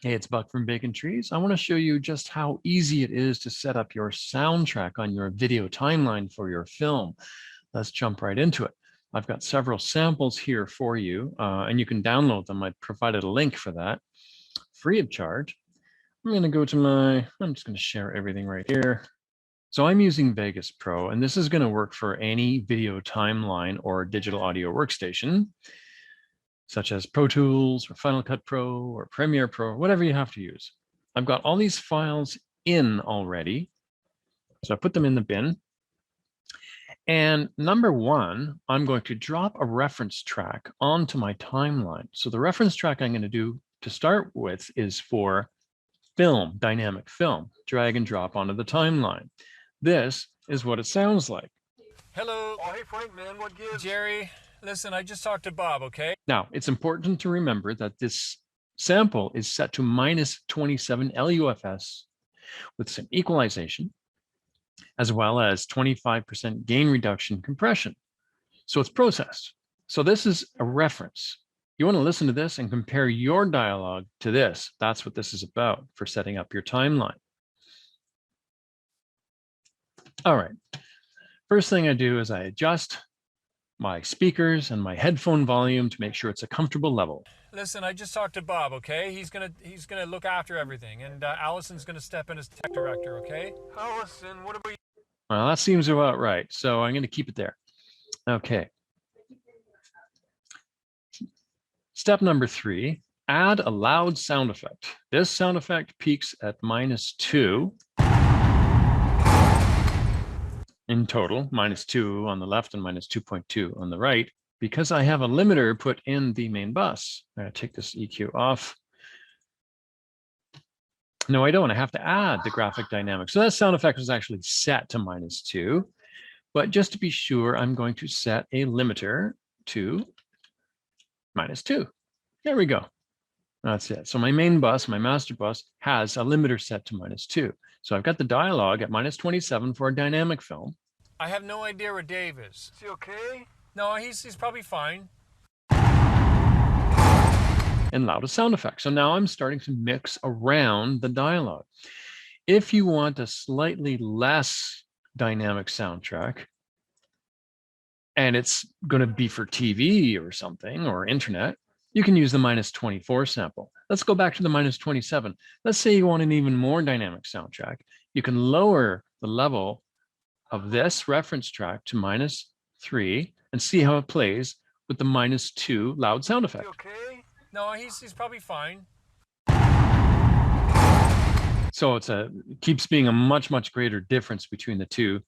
Hey, it's Buck from Bacon Trees. I want to show you just how easy it is to set up your soundtrack on your video timeline for your film. Let's jump right into it. I've got several samples here for you, and you can download them. I provided a link for that, free of charge. I'm going to go to I'm just going to share everything right here. So I'm using Vegas Pro, and this is going to work for any video timeline or digital audio workstation, such as Pro Tools or Final Cut Pro or Premiere Pro, whatever you have to use. I've got all these files in already. So I put them in the bin. And number one, I'm going to drop a reference track onto my timeline. So the reference track I'm going to do to start with is for film, dynamic film, drag and drop onto the timeline. This is what it sounds like. Hello. Oh, hey, Frank, man, what gives? Jerry, listen, I just talked to Bob, okay? Now, it's important to remember that this sample is set to minus 27 LUFS with some equalization, as well as 25% gain reduction compression. So it's processed. So this is a reference. You want to listen to this and compare your dialogue to this. That's what this is about for setting up your timeline. All right. First thing I do is I adjust my speakers and my headphone volume to make sure it's a comfortable level. Listen, I just talked to Bob, okay? He's gonna look after everything, and Allison's gonna step in as tech director, okay? Allison, what about you? Well, that seems about right. So I'm going to keep it there. Okay. Step number 3, add a loud sound effect. This sound effect peaks at -2 in total, -2 on the left and -2.2 on the right, because I have a limiter put in the main bus. I'm going to take this EQ off. No, I don't. I have to add the graphic dynamics. So that sound effect was actually set to -2. But just to be sure, I'm going to set a limiter to -2. There we go. That's it. So my main bus, my master bus, has a limiter set to -2. So I've got the dialogue at -27 for a dynamic film. I have no idea where Dave is. Is he okay? No, he's probably fine. And loudest sound effect. So now I'm starting to mix around the dialogue. If you want a slightly less dynamic soundtrack, and it's going to be for TV or something or internet, you can use the -24 sample. Let's go back to the -27. Let's say you want an even more dynamic soundtrack. You can lower the level of this reference track to -3 and see how it plays with the -2 loud sound Is he effect. okay? No, he's probably fine. So it keeps being a much, much greater difference between the two.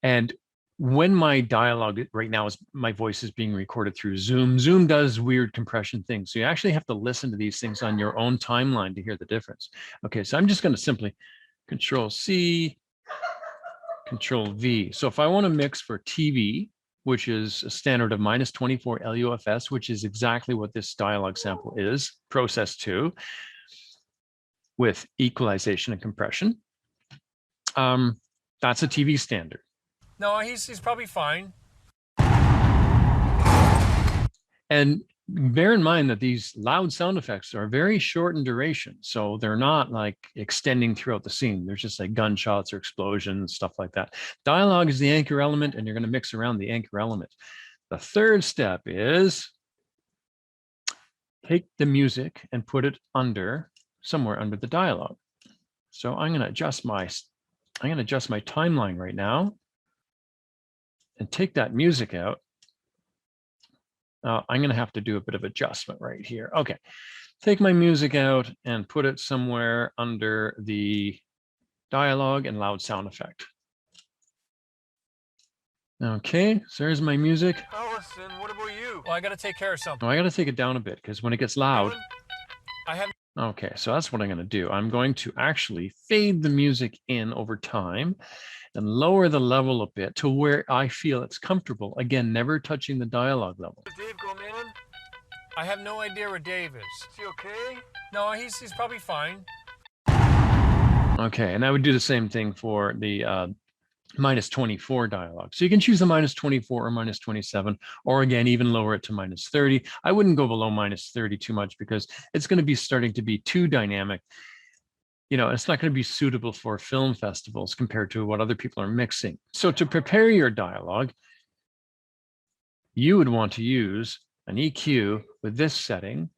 And when my dialogue right now is my voice is being recorded through Zoom, Zoom does weird compression things. So you actually have to listen to these things on your own timeline to hear the difference. Okay, so I'm just going to simply Control-C, Control-V. So if I want to mix for TV, which is a standard of -24 LUFS, which is exactly what this dialogue sample is, processed to, with equalization and compression. That's a TV standard. No, he's probably fine. And bear in mind that these loud sound effects are very short in duration. So they're not like extending throughout the scene. There's just like gunshots or explosions, stuff like that. Dialogue is the anchor element, and you're going to mix around the anchor element. The third step is take the music and put it somewhere under the dialogue. So I'm going to adjust my timeline right now and take that music out. I'm going to have to do a bit of adjustment right here. Okay, take my music out and put it somewhere under the dialogue and loud sound effect. Okay, so there's my music. Allison, what about you? Well, I gotta take care of something. Oh, I got to take it down a bit because when it gets loud. I have. Okay, so that's what I'm going to do. I'm going to actually fade the music in over time and lower the level a bit to where I feel it's comfortable. Again, never touching the dialogue level. Where's Dave go, man? I have no idea where Dave is. Is he okay? No, he's probably fine. Okay, and I would do the same thing for the minus 24 dialogue. So you can choose a minus 24 or minus 27, or again, even lower it to minus 30. I wouldn't go below minus 30 too much because it's going to be starting to be too dynamic. You know, it's not going to be suitable for film festivals compared to what other people are mixing. So to prepare your dialogue, you would want to use an EQ with this setting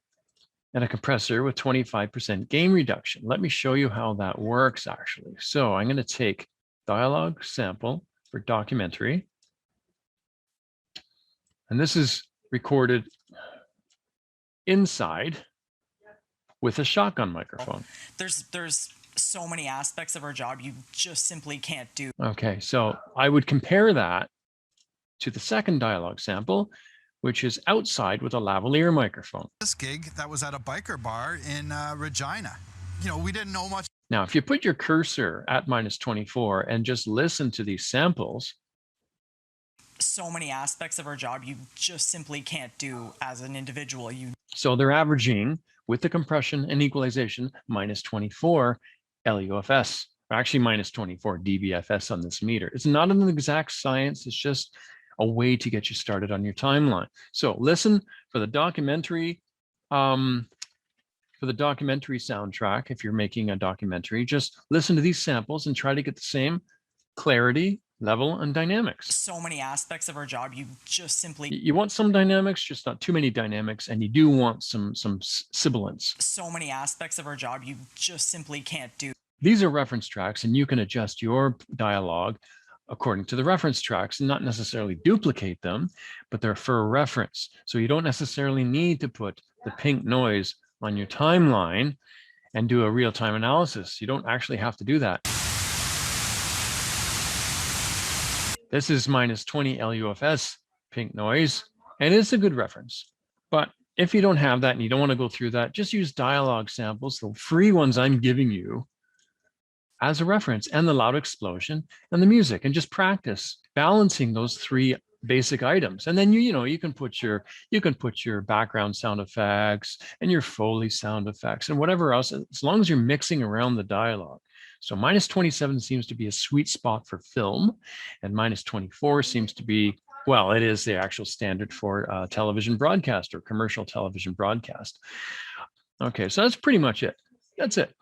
and a compressor with 25% gain reduction. Let me show you how that works actually. So I'm going to take dialogue sample for documentary. And this is recorded inside with a shotgun microphone. There's so many aspects of our job you just simply can't do. Okay, so I would compare that to the second dialogue sample, which is outside with a lavalier microphone. This gig that was at a biker bar in Regina. You know, we didn't know much. Now, if you put your cursor at minus 24 and just listen to these samples, So many aspects of our job you just simply can't do as an individual. So they're averaging with the compression and equalization minus 24 LUFS, or actually minus 24 dBFS on this meter. It's not an exact science. It's just a way to get you started on your timeline. So listen for the documentary soundtrack. If you're making a documentary, just listen to these samples and try to get the same clarity, level, and dynamics. So many aspects of our job you just simply. You want some dynamics, just not too many dynamics, and you do want some sibilance. So many aspects of our job you just simply can't do. These are reference tracks, and you can adjust your dialogue according to the reference tracks and not necessarily duplicate them, but they're for reference. So you don't necessarily need to put the pink noise on your timeline and do a real-time analysis. You don't actually have to do that. This is minus 20 LUFS pink noise, and it's a good reference. But if you don't have that and you don't want to go through that, just use dialogue samples, the free ones I'm giving you, as a reference, and the loud explosion and the music, and just practice balancing those three basic items. And then you can put your background sound effects and your Foley sound effects and whatever else, as long as you're mixing around the dialogue. So minus 27 seems to be a sweet spot for film, and minus 24 seems to be, well, it is the actual standard for television broadcast or commercial television broadcast. Okay, so that's pretty much it. That's it.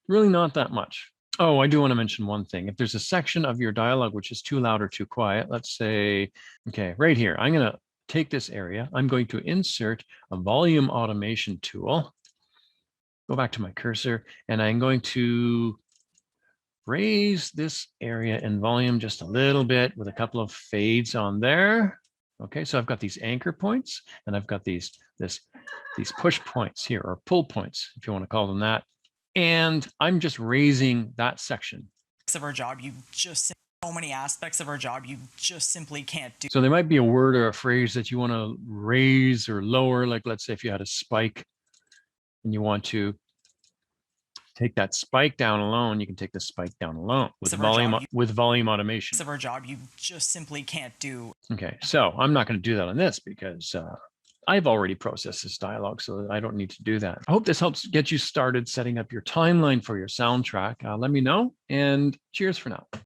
Really not that much. Oh, I do want to mention one thing. If there's a section of your dialogue which is too loud or too quiet, let's say, okay, right here, I'm going to take this area. I'm going to insert a volume automation tool. Go back to my cursor, and I'm going to raise this area in volume just a little bit with a couple of fades on there. Okay, so I've got these anchor points, and I've got these push points here, or pull points, if you want to call them that. And I'm just raising that section. Of our job, so many aspects of our job you just simply can't do. So there might be a word or a phrase that you want to raise or lower. Like, let's say if you had a spike and you want to take that spike down alone, you can take the spike down alone with volume automation. Of our job you just simply can't do. Okay, so I'm not going to do that on this because I've already processed this dialogue, so I don't need to do that. I hope this helps get you started setting up your timeline for your soundtrack. Let me know, and cheers for now.